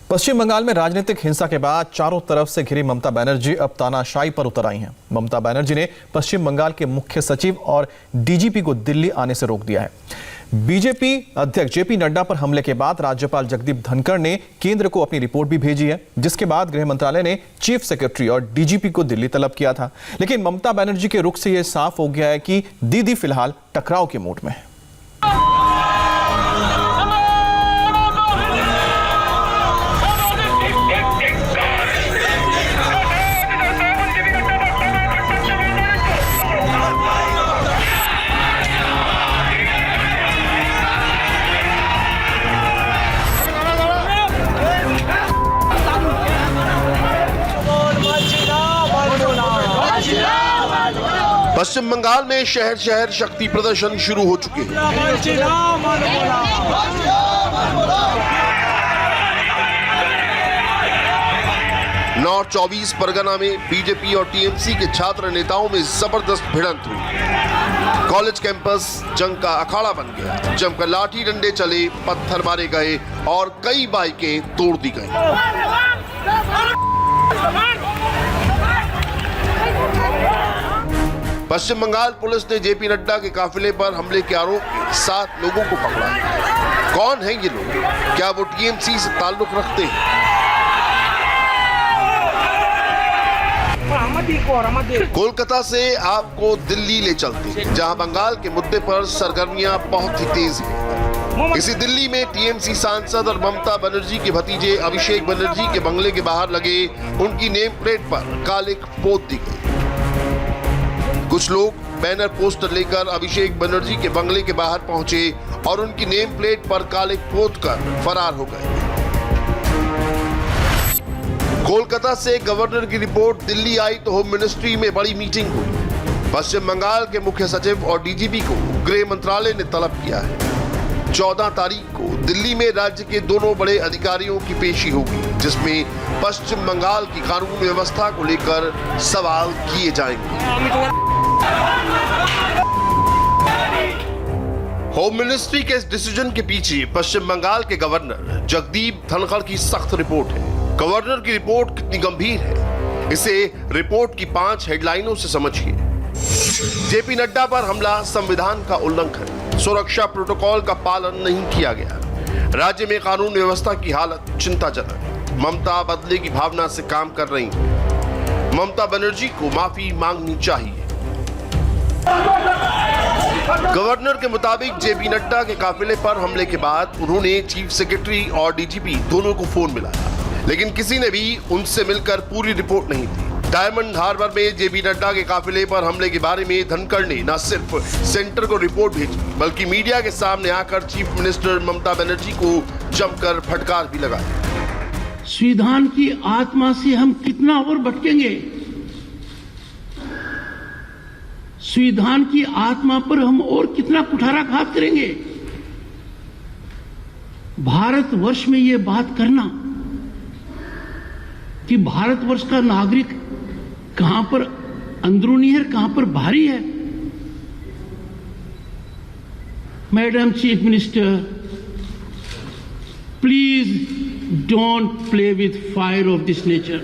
पश्चिम बंगाल में राजनीतिक हिंसा के बाद चारों तरफ से घिरी ममता बनर्जी अब तानाशाही पर उतर आई हैं। ममता बनर्जी ने पश्चिम बंगाल के मुख्य सचिव और डीजीपी को दिल्ली आने से रोक दिया है। बीजेपी अध्यक्ष जेपी नड्डा पर हमले के बाद राज्यपाल जगदीप धनखड़ ने केंद्र को अपनी रिपोर्ट भी भेजी है, जिसके बाद गृह मंत्रालय ने चीफ सेक्रेटरी और डीजीपी को दिल्ली तलब किया था। लेकिन ममता बनर्जी के रुख से यह साफ हो गया है कि दीदी फिलहाल टकराव के मूड में है। पश्चिम बंगाल में शहर शहर शक्ति प्रदर्शन शुरू हो चुके हैं। नॉर्थ 24 परगना में बीजेपी और टीएमसी के छात्र नेताओं में जबरदस्त भिड़ंत हुई। कॉलेज कैंपस जंग का अखाड़ा बन गया। जमकर लाठी डंडे चले, पत्थर मारे गए और कई बाइकें तोड़ दी गई। पश्चिम बंगाल पुलिस ने जेपी नड्डा के काफिले पर हमले के आरोप में 7 लोगों को पकड़ा है। कौन हैं ये लोग? क्या वो टीएमसी से ताल्लुक रखते हैं? कोलकाता से आपको दिल्ली ले चलते हैं, जहां बंगाल के मुद्दे पर सरगर्मियां बहुत ही तेज हैं। इसी दिल्ली में टीएमसी सांसद और ममता बनर्जी के भतीजे अभिषेक बनर्जी के बंगले के बाहर लगे उनकी नेम प्लेट पर कालिक पोत दी गई। कुछ लोग बैनर पोस्टर लेकर अभिषेक बनर्जी के बंगले के बाहर पहुंचे और उनकी नेम प्लेट पर कालिक पोत कर फरार हो गए। कोलकाता से गवर्नर की रिपोर्ट दिल्ली आई तो होम मिनिस्ट्री में बड़ी मीटिंग हुई। पश्चिम बंगाल के मुख्य सचिव और डीजीपी को गृह मंत्रालय ने तलब किया है। 14 तारीख को दिल्ली में राज्य के दोनों बड़े अधिकारियों की पेशी होगी, जिसमें पश्चिम बंगाल की कानून व्यवस्था को लेकर सवाल किए जाएंगे। होम मिनिस्ट्री के इस डिसीजन के पीछे पश्चिम बंगाल के गवर्नर जगदीप धनखड़ की सख्त रिपोर्ट है। गवर्नर की रिपोर्ट कितनी गंभीर है, इसे रिपोर्ट की 5 हेडलाइनों से समझिए। जेपी नड्डा पर हमला संविधान का उल्लंघन, सुरक्षा प्रोटोकॉल का पालन नहीं किया गया, राज्य में कानून व्यवस्था की हालत चिंताजनक, ममता बदले की भावना से काम कर रही है, ममता बनर्जी को माफी मांगनी चाहिए। गवर्नर के मुताबिक जेपी नड्डा के काफिले पर हमले के बाद उन्होंने चीफ सेक्रेटरी और डीजीपी दोनों को फोन मिलाया, लेकिन किसी ने भी उनसे मिलकर पूरी रिपोर्ट नहीं दी। डायमंड हार्बर में जेपी नड्डा के काफिले पर हमले के बारे में धनखड़ ने न सिर्फ सेंटर को रिपोर्ट भेजी, बल्कि मीडिया के सामने आकर चीफ मिनिस्टर ममता बनर्जी को जमकर फटकार भी लगाई। संविधान की आत्मा से हम कितना और भटकेंगे? संविधान की आत्मा पर हम और कितना कुठाराघात करेंगे? भारतवर्ष में यह बात करना कि भारतवर्ष का नागरिक कहां पर अंदरूनी है, कहां पर बाहरी है। Madam chief minister, please don't play with fire of this nature.